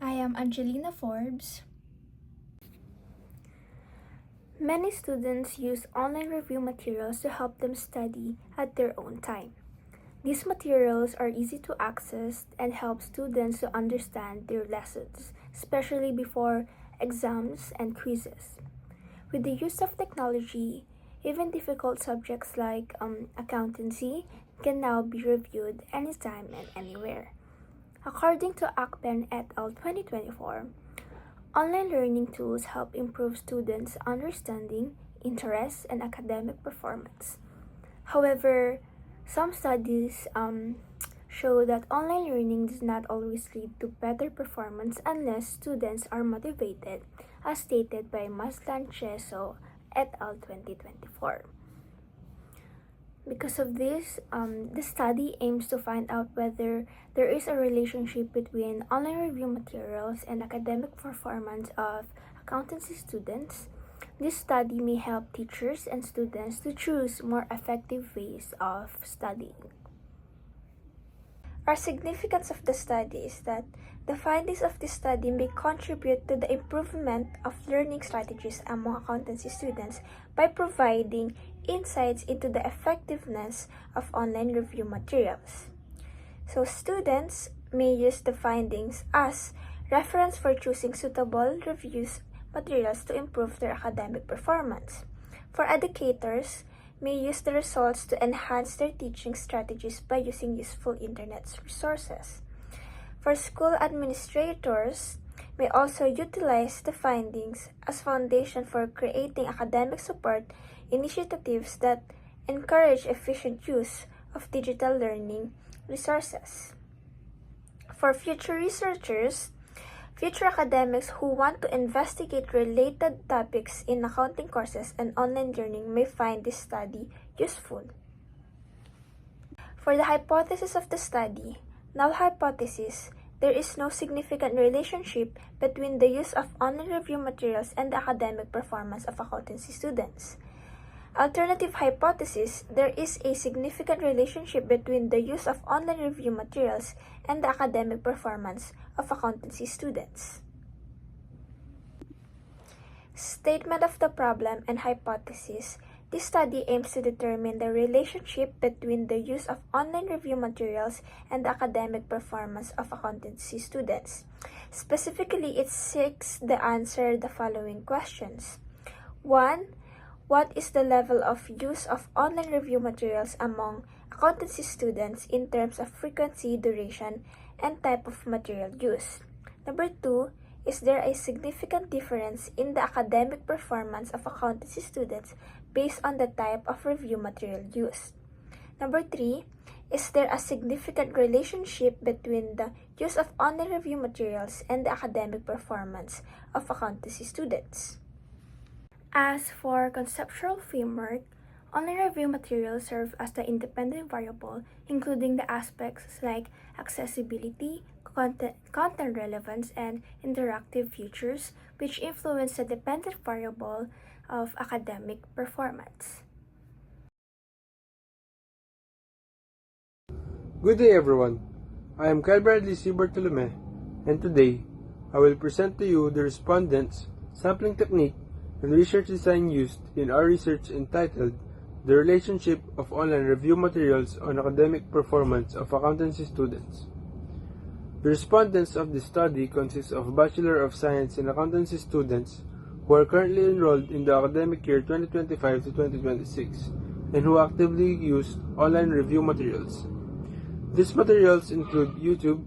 I am Angelina Forbes. Many students use online review materials to help them study at their own time. These materials are easy to access and help students to understand their lessons, especially before exams and quizzes. With the use of technology, even difficult subjects like accountancy can now be reviewed anytime and anywhere. According to Akpen et al. 2024, online learning tools help improve students' understanding, interests, and academic performance. However, some studies show that online learning does not always lead to better performance unless students are motivated, as stated by Maslan Cheso et al. 2024. Because of this, the study aims to find out whether there is a relationship between online review materials and academic performance of accountancy students. This study may help teachers and students to choose more effective ways of studying. Our significance of the study is that the findings of this study may contribute to the improvement of learning strategies among accountancy students by providing insights into the effectiveness of online review materials. So students may use the findings as reference for choosing suitable reviews materials to improve their academic performance. For educators, may use the results to enhance their teaching strategies by using useful internet resources. For school administrators, may also utilize the findings as foundation for creating academic support initiatives that encourage efficient use of digital learning resources. For future researchers, future academics who want to investigate related topics in accounting courses and online learning may find this study useful. For the hypothesis of the study, null hypothesis, there is no significant relationship between the use of online review materials and the academic performance of accountancy students. Alternative hypothesis, there is a significant relationship between the use of online review materials and the academic performance of accountancy students. Statement of the problem and hypothesis. This study aims to determine the relationship between the use of online review materials and the academic performance of accountancy students. Specifically, it seeks to answer the following questions. 1. What is the level of use of online review materials among accountancy students in terms of frequency, duration, and type of material used? Number 2, is there a significant difference in the academic performance of accountancy students based on the type of review material used? Number 3, is there a significant relationship between the use of online review materials and the academic performance of accountancy students? As for conceptual framework, online review materials serve as the independent variable, including the aspects like accessibility, content relevance, and interactive features, which influence the dependent variable of academic performance. Good day everyone, I am Kyle Bradley C. Bartolome, and today I will present to you the respondents' sampling technique and research design used in our research entitled The Relationship of Online Review Materials on Academic Performance of Accountancy Students. The respondents of this study consist of Bachelor of Science in Accountancy students who are currently enrolled in the academic year 2025 to 2026 and who actively use online review materials. These materials include YouTube,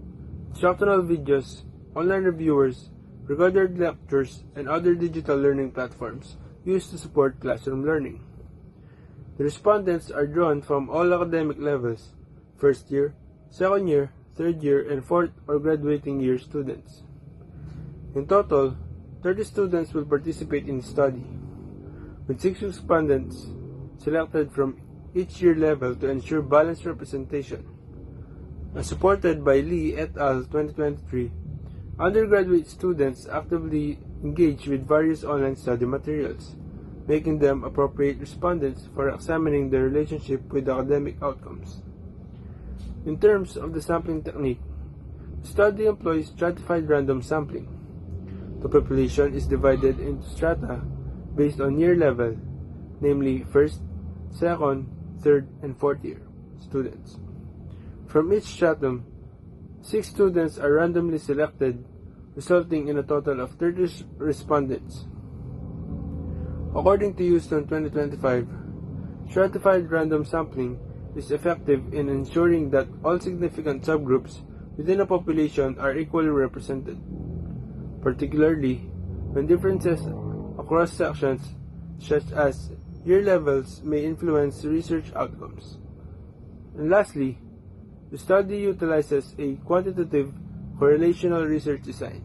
instructional videos, online reviewers, recorded lectures, and other digital learning platforms used to support classroom learning. The respondents are drawn from all academic levels, first year, second year, third year, and fourth or graduating year students. In total, 30 students will participate in the study, with 6 respondents selected from each year level to ensure balanced representation. As supported by Lee et al. 2023, undergraduate students actively engage with various online study materials, making them appropriate respondents for examining their relationship with academic outcomes. In terms of the sampling technique, The study employs stratified random sampling. The population is divided into strata based on year level, namely first, second, third, and fourth year students. From each stratum, 6 students are randomly selected, resulting in a total of 30 respondents. According to Houston 2025, stratified random sampling is effective in ensuring that all significant subgroups within a population are equally represented, particularly when differences across sections, such as year levels, may influence research outcomes. And lastly, the study utilizes a quantitative correlational research design.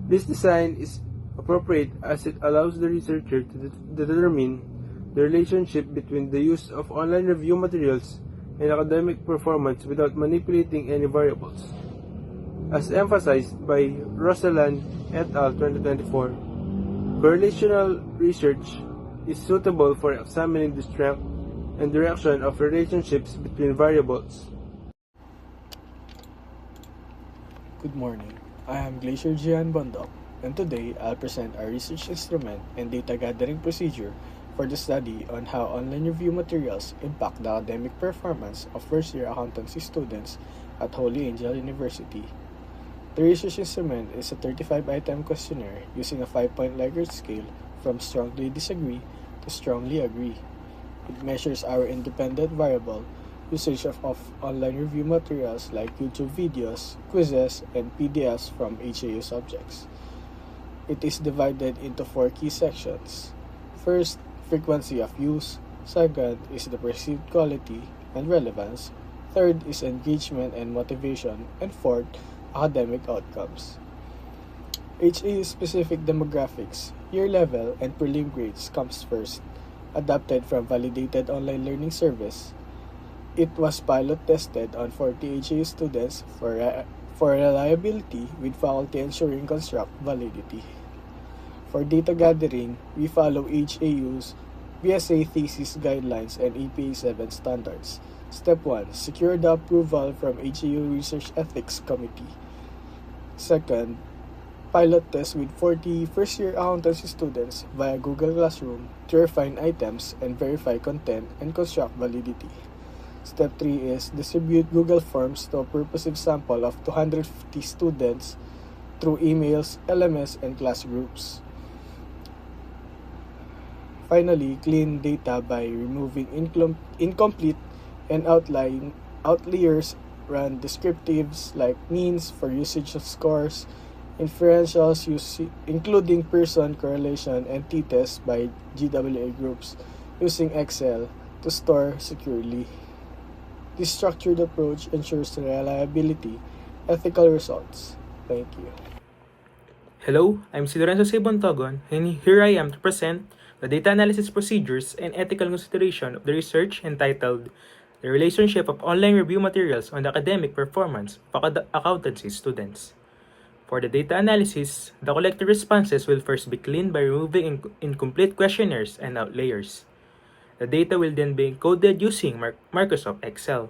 This design is appropriate as it allows the researcher to determine the relationship between the use of online review materials and academic performance without manipulating any variables. As emphasized by Rosaland et al. 2024, correlational research is suitable for examining the strength and direction of relationships between variables. Good morning. I am Glacier Gian Bondok, and today I'll present our research instrument and data gathering procedure for the study on how online review materials impact the academic performance of first-year accountancy students at Holy Angel University. The research instrument is a 35-item questionnaire using a 5-point Likert scale from strongly disagree to strongly agree. It measures our independent variable usage of online review materials like YouTube videos, quizzes, and PDFs from HAU subjects. It is divided into 4 key sections. First, frequency of use. Second is the perceived quality and relevance. Third is engagement and motivation. And fourth, academic outcomes. HAU-specific demographics, year level, and prelim grades comes first. Adapted from validated online learning service, it was pilot tested on 40 HAU students for reliability, with faculty ensuring construct validity. For data gathering, we follow HAU's BSA thesis guidelines and APA 7 standards. Step 1. Secure the approval from HAU Research Ethics Committee. Second, pilot test with 40 first-year accountancy students via Google Classroom to refine items and verify content and construct validity. Step 3 is distribute Google Forms to a purposive sample of 250 students through emails, LMS, and class groups. Finally, clean data by removing incomplete and outliers, run descriptives like means for usage of scores, inferentials including person correlation, and t-tests by GWA groups using Excel to store securely. This structured approach ensures reliability, ethical results. Thank you. Hello, I'm si Lorenzo Sabontogon, and here I am to present the data analysis procedures and ethical consideration of the research entitled The Relationship of Online Review Materials on the Academic Performance of Accountancy Students. For the data analysis, the collected responses will first be cleaned by removing incomplete questionnaires and outliers. The data will then be encoded using Microsoft Excel.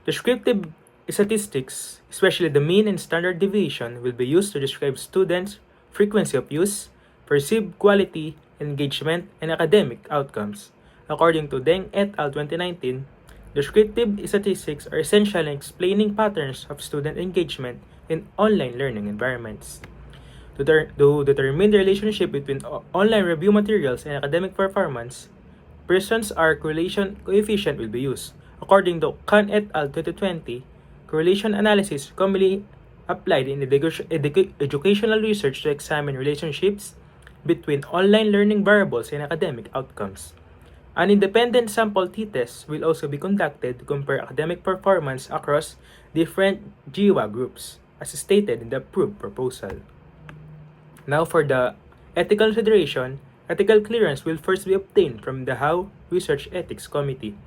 Descriptive statistics, especially the mean and standard deviation, will be used to describe students' frequency of use, perceived quality, engagement, and academic outcomes. According to Deng et al. 2019, descriptive statistics are essential in explaining patterns of student engagement in online learning environments. To determine the relationship between online review materials and academic performance, Pearson's R correlation coefficient will be used. According to Khan et al. 2020, correlation analysis commonly applied in educational research to examine relationships between online learning variables and academic outcomes. An independent sample t-test will also be conducted to compare academic performance across different GWA groups, as stated in the approved proposal. Now for the ethical consideration, ethical clearance will first be obtained from the HAU Research Ethics Committee.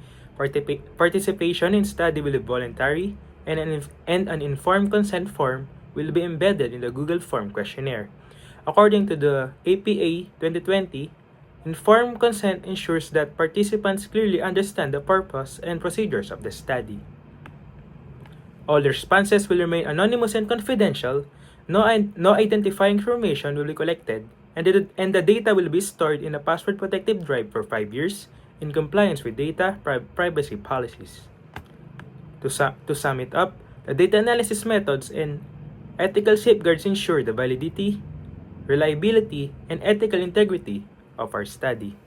Participation in study will be voluntary, and an informed consent form will be embedded in the Google Form questionnaire. According to the APA 2020, informed consent ensures that participants clearly understand the purpose and procedures of the study. All the responses will remain anonymous and confidential. No identifying information will be collected, and the data will be stored in a password-protected drive for 5 years in compliance with data privacy policies. To sum it up, the data analysis methods and ethical safeguards ensure the validity, reliability, and ethical integrity of our study.